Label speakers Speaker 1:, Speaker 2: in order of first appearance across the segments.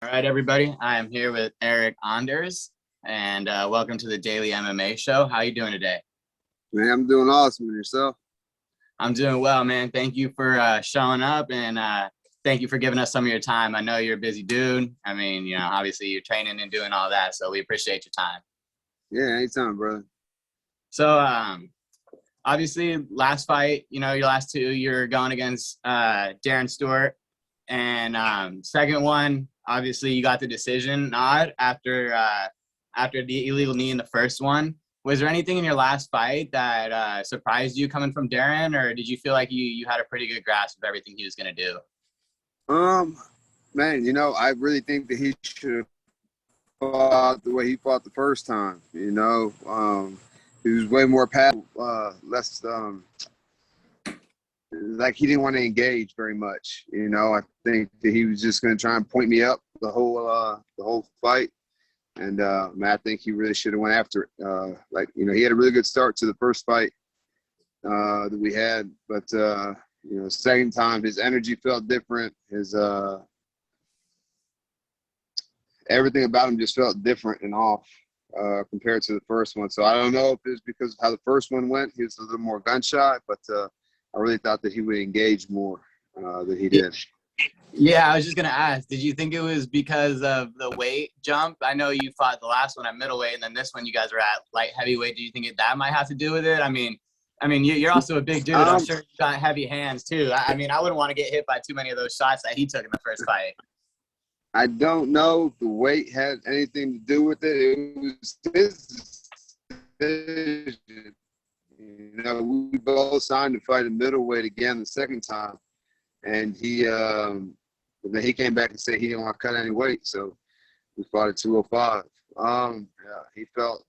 Speaker 1: All right, everybody. I am here with Eryk Anders, and welcome to the Daily MMA Show. How are you doing today?
Speaker 2: Man, I'm doing awesome. And yourself?
Speaker 1: I'm doing well, man. Thank you for showing up, and thank you for giving us some of your time. I know you're a busy dude. I mean, obviously you're training and doing all that, so we appreciate your time.
Speaker 2: Yeah, anytime, brother.
Speaker 1: So, obviously, last fight, your last two, you're going against Darren Stewart, and second one, obviously, you got the decision nod after the illegal knee in the first one. Was there anything in your last fight that surprised you coming from Darren, or did you feel like you had a pretty good grasp of everything he was going to do?
Speaker 2: Man, I really think that he should have fought the way he fought the first time. He was way more passive, less like he didn't want to engage very much. I think that he was just going to try and point me up the whole fight. And I think he really should have went after it. He had a really good start to the first fight that we had, but second time his energy felt different. His everything about him just felt different and off compared to the first one. So I don't know if it's because of how the first one went. He was a little more gun shy, but I really thought that he would engage more than he did.
Speaker 1: Yeah, I was just going to ask, did you think it was because of the weight jump? I know you fought the last one at middleweight, and then this one you guys were at light heavyweight. Do you think that might have to do with it? I mean, you're also a big dude. I'm sure you got heavy hands, too. I wouldn't want to get hit by too many of those shots that he took in the first fight.
Speaker 2: I don't know if the weight had anything to do with it. It was his decision. We both signed to fight in middleweight again the second time. And then he came back and said he didn't want to cut any weight, so we fought at 205. He felt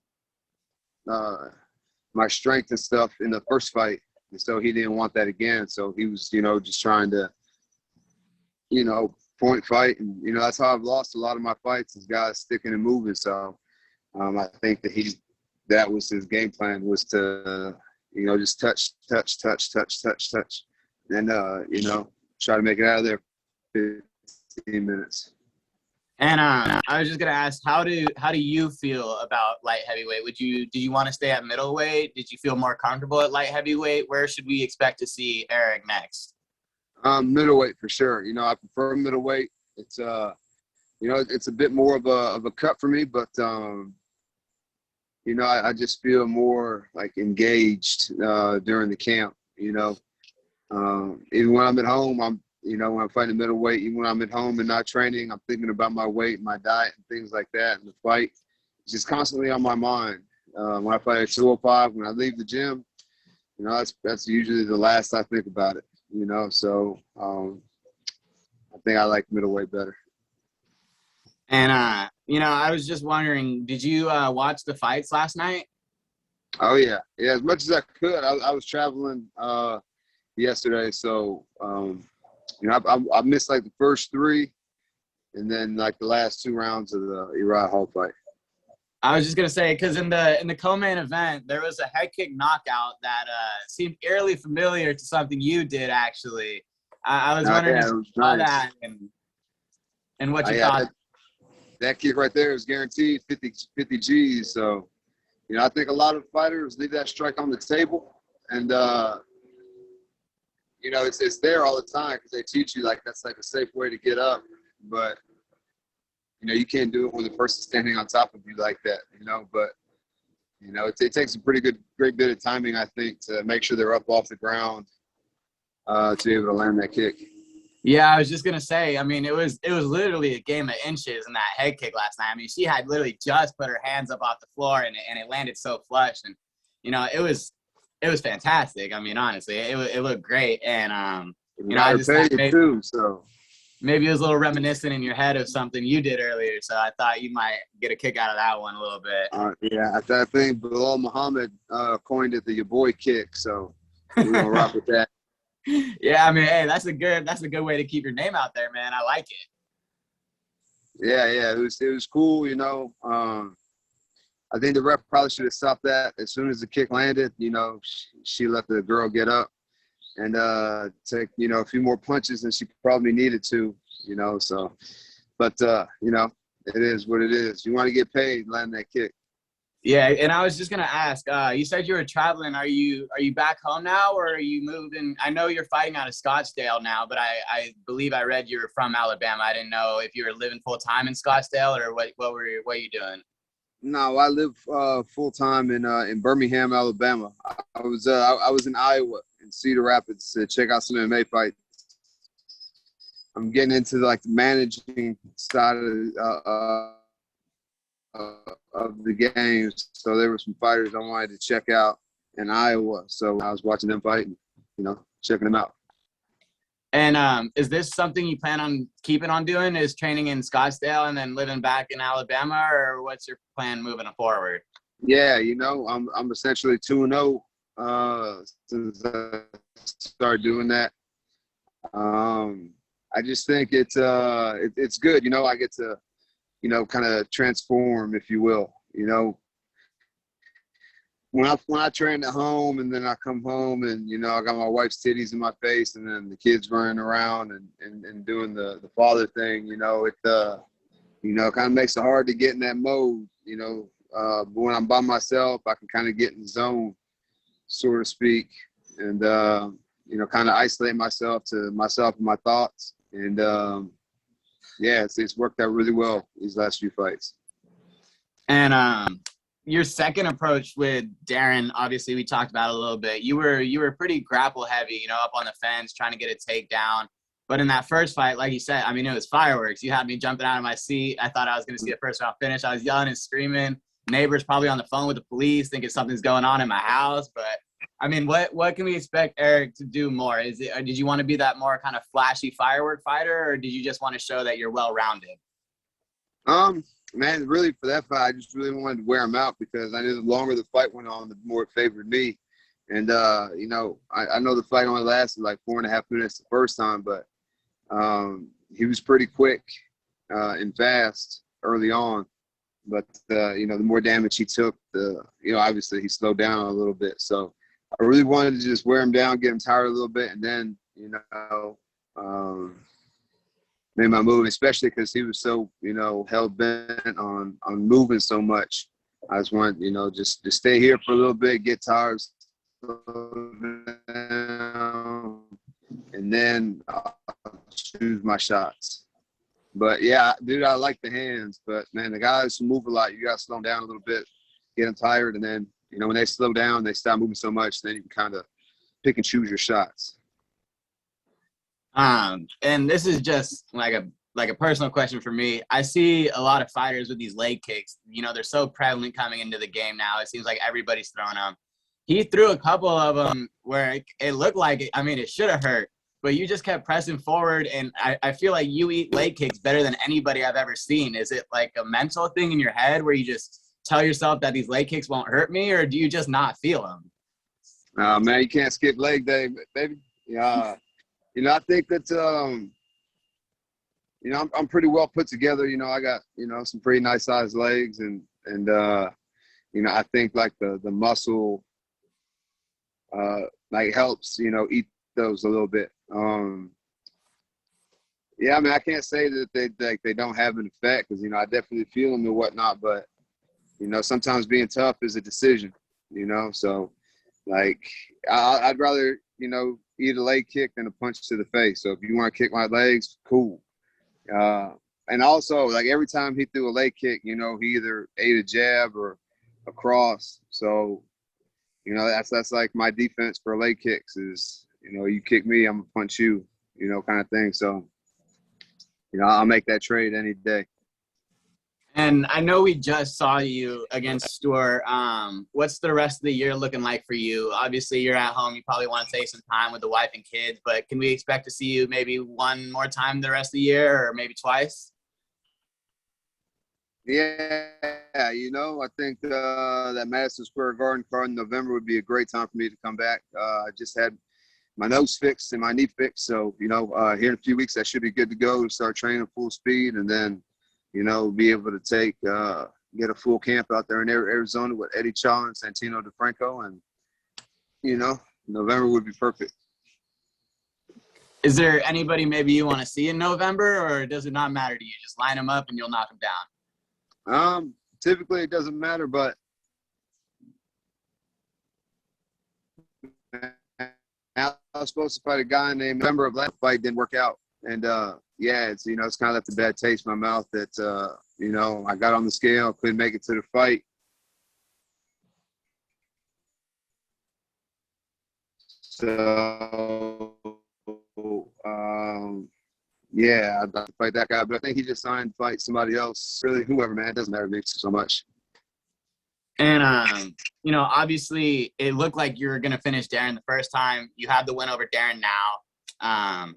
Speaker 2: my strength and stuff in the first fight, and so he didn't want that again. So he was, just trying to, point fight, and that's how I've lost a lot of my fights is guys sticking and moving. So I think that that was his game plan, was to just touch, and try to make it out of there 15 minutes.
Speaker 1: And I was just gonna ask, how do you feel about light heavyweight? Do you want to stay at middleweight? Did you feel more comfortable at light heavyweight? Where should we expect to see Eryk next?
Speaker 2: Middleweight for sure. I prefer middleweight. It's it's a bit more of a cut for me, but I just feel more like engaged during the camp. Even when I'm at home, when I'm fighting middleweight, even when I'm at home and not training, I'm thinking about my weight, my diet, and things like that. And the fight is just constantly on my mind. When I fight at 205, when I leave the gym, that's usually the last I think about it. So I think I like middleweight better.
Speaker 1: And I was just wondering, did you watch the fights last night?
Speaker 2: Oh yeah, as much as I could. I was traveling yesterday, so I missed like the first three, and then like the last two rounds of the Uriah Hall fight.
Speaker 1: I was just gonna say, because in the co-main event, there was a head kick knockout that seemed eerily familiar to something you did actually. I was wondering if you saw that and what you thought.
Speaker 2: That kick right there is guaranteed 50 G's. So, I think a lot of fighters leave that strike on the table, and it's there all the time because they teach you like that's like a safe way to get up, but you can't do it when the person's standing on top of you like that. But it takes a great bit of timing, I think, to make sure they're up off the ground to be able to land that kick.
Speaker 1: Yeah, I was just gonna say. It was literally a game of inches in that head kick last night. She had literally just put her hands up off the floor, and it landed so flush, and it was fantastic. Honestly, it looked great, and I just thought maybe it was a little reminiscent in your head of something you did earlier. So I thought you might get a kick out of that one a little bit.
Speaker 2: Yeah, I think Bilal Muhammad coined it the "your boy kick," so we're gonna rock with that.
Speaker 1: Yeah, hey, that's a good way to keep your name out there, man. I like it.
Speaker 2: Yeah, it was cool. I think the ref probably should have stopped that as soon as the kick landed. She let the girl get up and take a few more punches than she probably needed to. So But you know, it is what it is. You want to get paid, land that kick.
Speaker 1: Yeah, and I was just gonna ask. You said you were traveling. Are you back home now, or are you moving? I know you're fighting out of Scottsdale now, but I believe I read you were from Alabama. I didn't know if you were living full time in Scottsdale or what are you doing?
Speaker 2: No, I live full time in Birmingham, Alabama. I was in Iowa in Cedar Rapids to check out some MMA fights. I'm getting into like the managing side of the games. So there were some fighters I wanted to check out in Iowa. So I was watching them fight and, you know, checking them out.
Speaker 1: And is this something you plan on keeping on doing, is training in Scottsdale and then living back in Alabama, or what's your plan moving forward?
Speaker 2: Yeah, you know, I'm essentially 2-0 since I started doing that. I just think it's good. You know, I get to, you know, kind of transform, if you will. You know, when I train at home and then I come home and, you know, I got my wife's titties in my face and then the kids running around and doing the father thing, you know, it kind of makes it hard to get in that mode, you know. But when I'm by myself, I can kind of get in the zone, so to speak, and, you know, kind of isolate myself to myself and my thoughts. And, yeah, it's worked out really well these last few fights.
Speaker 1: And your second approach with Darren, obviously we talked about it a little bit. You were pretty grapple heavy, you know, up on the fence trying to get a takedown. But in that first fight, like you said, I mean, it was fireworks. You had me jumping out of my seat. I thought I was going to see a first round finish. I was yelling and screaming. Neighbors probably on the phone with the police thinking something's going on in my house. But I mean, what can we expect Eryk to do more? Did you want to be that more kind of flashy firework fighter, or did you just want to show that you're well-rounded?
Speaker 2: Man, really for that fight, I just really wanted to wear him out because I knew the longer the fight went on, the more it favored me. And, you know, I know the fight only lasted like 4.5 minutes the first time, but he was pretty quick and fast early on. But, you know, the more damage he took, you know, obviously he slowed down a little bit. So I really wanted to just wear him down, get him tired a little bit, and then, you know, made my move, especially because he was so, you know, hell-bent on moving so much. I just wanted, you know, just to stay here for a little bit, get tired, and then choose my shots. But, yeah, dude, I like the hands. But, man, the guys who move a lot, you got to slow them down a little bit, get them tired. And then, you know, when they slow down, they stop moving so much, then you can kind of pick and choose your shots.
Speaker 1: And this is just like a personal question for me. I see a lot of fighters with these leg kicks. You know, they're so prevalent coming into the game now. It seems like everybody's throwing them. He threw a couple of them where it looked like it should have hurt. But you just kept pressing forward, and I feel like you eat leg kicks better than anybody I've ever seen. Is it like a mental thing in your head where you just tell yourself that these leg kicks won't hurt me, or do you just not feel them?
Speaker 2: Man, you can't skip leg day, baby. Yeah, you know, I think that, you know, I'm pretty well put together. You know, I got, you know, some pretty nice sized legs, and you know, I think like the muscle like helps, you know, eat those a little bit. Yeah, I mean, I can't say that they don't have an effect because, you know, I definitely feel them and whatnot, but, you know, sometimes being tough is a decision, you know, so like I'd rather, you know, eat a leg kick than a punch to the face. So if you want to kick my legs, cool. And also, like every time he threw a leg kick, you know, he either ate a jab or a cross. So, you know, that's like my defense for leg kicks is, you know, you kick me, I'm gonna punch you, you know, kind of thing. So, you know, I'll make that trade any day.
Speaker 1: And I know we just saw you against Stewart. What's the rest of the year looking like for you? Obviously, you're at home. You probably want to take some time with the wife and kids, but can we expect to see you maybe one more time the rest of the year or maybe twice?
Speaker 2: Yeah, you know, I think that Madison Square Garden card in November would be a great time for me to come back. I just had my nose fixed and my knee fixed. So, you know, here in a few weeks, I should be good to go to start training full speed and then, you know, be able to get a full camp out there in Arizona with Eddie Chaw and Santino DeFranco. And, you know, November would be perfect.
Speaker 1: Is there anybody maybe you want to see in November, or does it not matter to you? Just line them up and you'll knock them down.
Speaker 2: Typically it doesn't matter, but I was supposed to fight a guy named November of last fight, didn't work out. And yeah, it's it's kind of left a bad taste in my mouth that I got on the scale, couldn't make it to the fight. So yeah, I'd like to fight that guy, but I think he just signed to fight somebody else. Really, whoever, man, it doesn't matter to me so much.
Speaker 1: And obviously it looked like you were gonna finish Darren the first time. You have the win over Darren now. I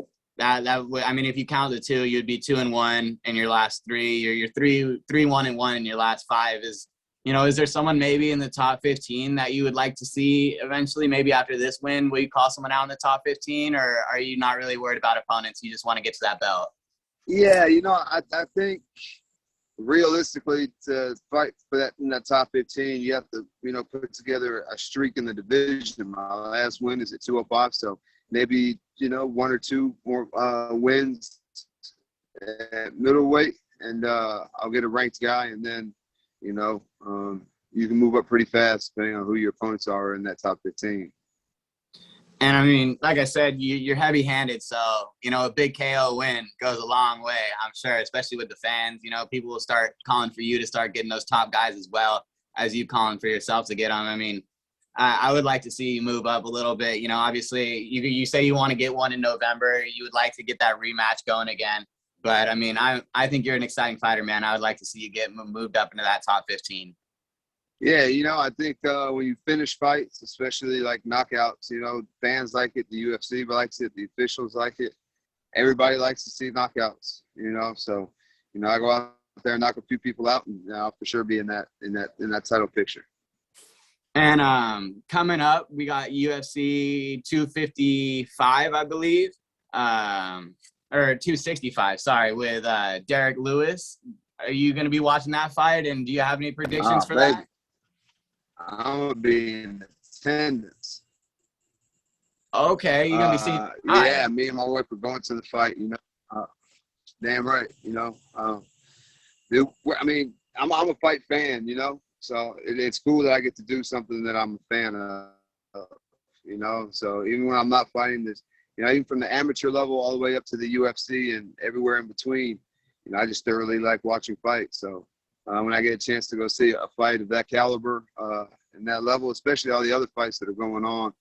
Speaker 1: mean, if you count the two, you'd be 2-1 in your last three. You're 3-1-1 in your last five. Is there someone maybe in the top 15 that you would like to see eventually? Maybe after this win, will you call someone out in the top 15, or are you not really worried about opponents? You just want to get to that belt?
Speaker 2: Yeah, I think realistically to fight for that in that top 15, you have to put together a streak in the division. My last win is at 205, so maybe one or two more wins at middleweight, and I'll get a ranked guy, and then you can move up pretty fast depending on who your opponents are in that top 15.
Speaker 1: And I mean, like I said, you're heavy-handed, so a big KO win goes a long way, I'm sure, especially with the fans. People will start calling for you to start getting those top guys as well as you calling for yourself to get them. I mean, I would like to see you move up a little bit. Obviously, you say you want to get one in November. You would like to get that rematch going again. But, I mean, I think you're an exciting fighter, man. I would like to see you get moved up into that top 15.
Speaker 2: Yeah, I think when you finish fights, especially like knockouts, fans like it, the UFC likes it, the officials like it. Everybody likes to see knockouts, So, I go out there and knock a few people out, and I'll for sure be in that title picture.
Speaker 1: And coming up, we got UFC 255, I believe, or 265, sorry, with Derek Lewis. Are you going to be watching that fight, and do you have any predictions for that?
Speaker 2: I'm going to be in attendance.
Speaker 1: Okay, you're going to be seeing
Speaker 2: yeah, me and my wife are going to the fight, damn right, I mean, I'm a fight fan, so it's cool that I get to do something that I'm a fan of, so even when I'm not fighting this, even from the amateur level all the way up to the UFC and everywhere in between, I just thoroughly like watching fights. So when I get a chance to go see a fight of that caliber and that level, especially all the other fights that are going on,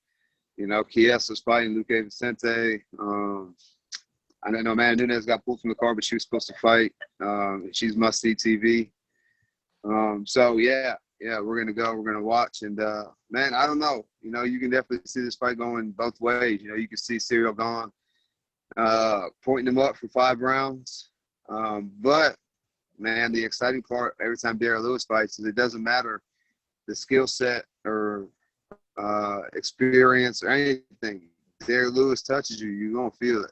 Speaker 2: Chiesa's fighting Luque Vicente. I don't know, Amanda Nunes got pulled from the car, but she was supposed to fight. She's must-see TV. So yeah, we're gonna go. We're gonna watch, and man, I don't know. You can definitely see this fight going both ways. You can see Cyril Gane pointing him up for 5 rounds. But man, the exciting part every time Darren Lewis fights is it doesn't matter the skill set or experience or anything. Darren Lewis touches you, you're gonna feel it.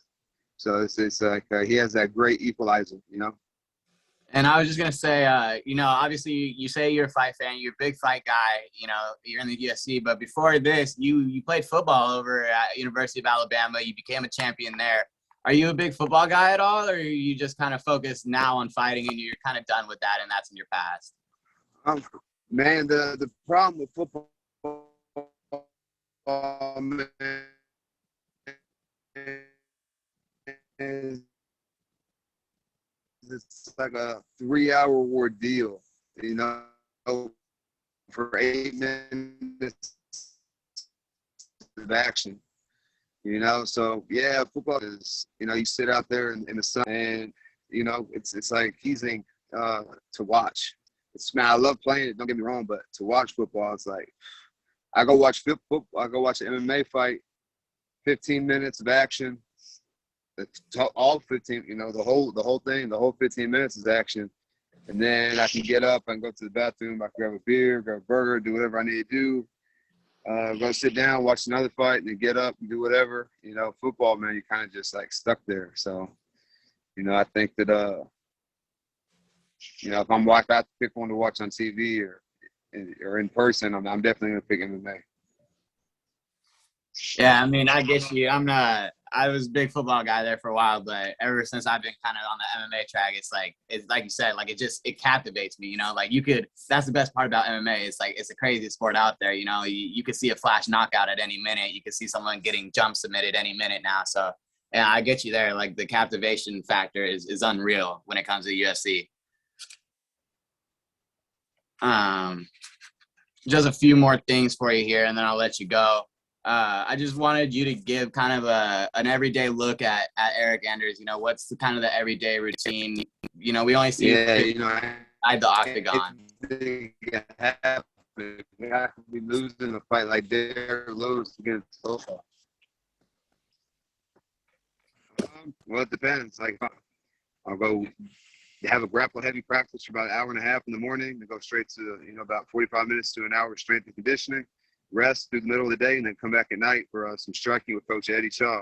Speaker 2: So it's like he has that great equalizer,
Speaker 1: And I was just going to say, obviously you say you're a fight fan, you're a big fight guy, you're in the UFC, but before this, you played football over at University of Alabama. You became a champion there. Are you a big football guy at all, or are you just kind of focused now on fighting and you're kind of done with that and that's in your past?
Speaker 2: Man, the problem with football, man, is it's like a 3-hour ordeal, for 8 minutes of action, So yeah, football is, you sit out there in the sun, and it's like teasing to watch. Man, I love playing it. Don't get me wrong, but to watch football, it's like I go watch football. I go watch an MMA fight, 15 minutes of action. All 15, the whole thing, the whole 15 minutes is action. And then I can get up and go to the bathroom. I can grab a beer, grab a burger, do whatever I need to do. Go sit down, watch another fight, and then get up and do whatever. Football, man, you're kind of just like stuck there. So, I think that, if I'm watching, I have to pick one to watch on TV or in person, I'm definitely going to pick MMA.
Speaker 1: Yeah, I mean, I get you. I'm not I was a big football guy there for a while, but ever since I've been kind of on the MMA track, it's like you said, like it captivates me, you know, like that's the best part about MMA. It's like, it's a crazy sport out there. You know, you could see a flash knockout at any minute. You could see someone getting jump submitted any minute now. So yeah, I get you there. Like the captivation factor is unreal when it comes to UFC. Just a few more things for you here, and then I'll let you go. I just wanted you to give kind of an everyday look at Eryk Anders. You know, what's the kind of the everyday routine? You know, we only see
Speaker 2: Yeah, you know,
Speaker 1: inside the octagon.
Speaker 2: I could be losing a fight like Darren Lewis against Sosa. Well, it depends. Like, I'll go have a grapple heavy practice for about an hour and a half in the morning, and go straight to, you know, about 45 minutes to an hour of strength and conditioning, rest through the middle of the day, and then come back at night for some striking with Coach Eddie Shaw.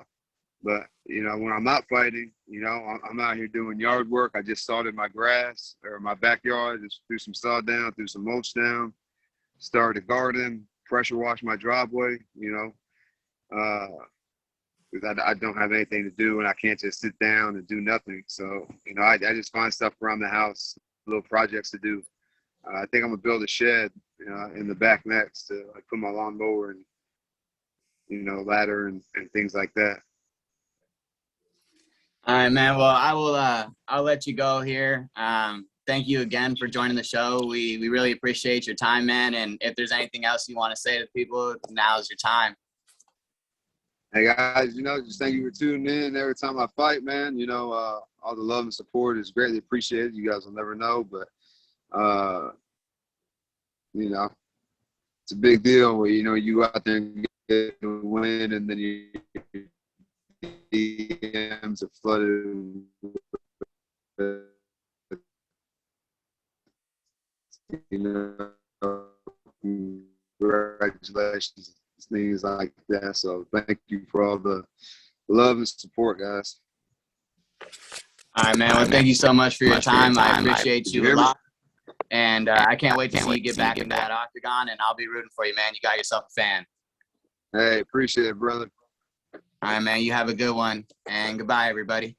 Speaker 2: But, you know, when I'm not fighting, you know, I'm out here doing yard work. I just started my grass or my backyard, just threw some sod down, threw some mulch down, started a garden, pressure wash my driveway, you know, because I don't have anything to do and I can't just sit down and do nothing. So, you know, I just find stuff around the house, little projects to do. I think I'm going to build a shed in the back next to like put my lawnmower and, you know, ladder and things like that.
Speaker 1: All right, man. Well, I'll let you go here. Thank you again for joining the show. We really appreciate your time, man. And if there's anything else you want to say to people, now's your time.
Speaker 2: Hey guys, you know, just thank you for tuning in every time I fight, man. You know, all the love and support is greatly appreciated. You guys will never know, but you know, it's a big deal where, you know, you go out there and get a win, and then you DMs are flooded with, you know, congratulations, things like that. So thank you for all the love and support, guys.
Speaker 1: All right, man. Well, thank you so much for your time. I appreciate you a lot. And I can't wait to see you get back into that octagon, and I'll be rooting for you, man. You got yourself a fan.
Speaker 2: Hey, appreciate it, brother.
Speaker 1: All right, man. You have a good one, and goodbye, everybody.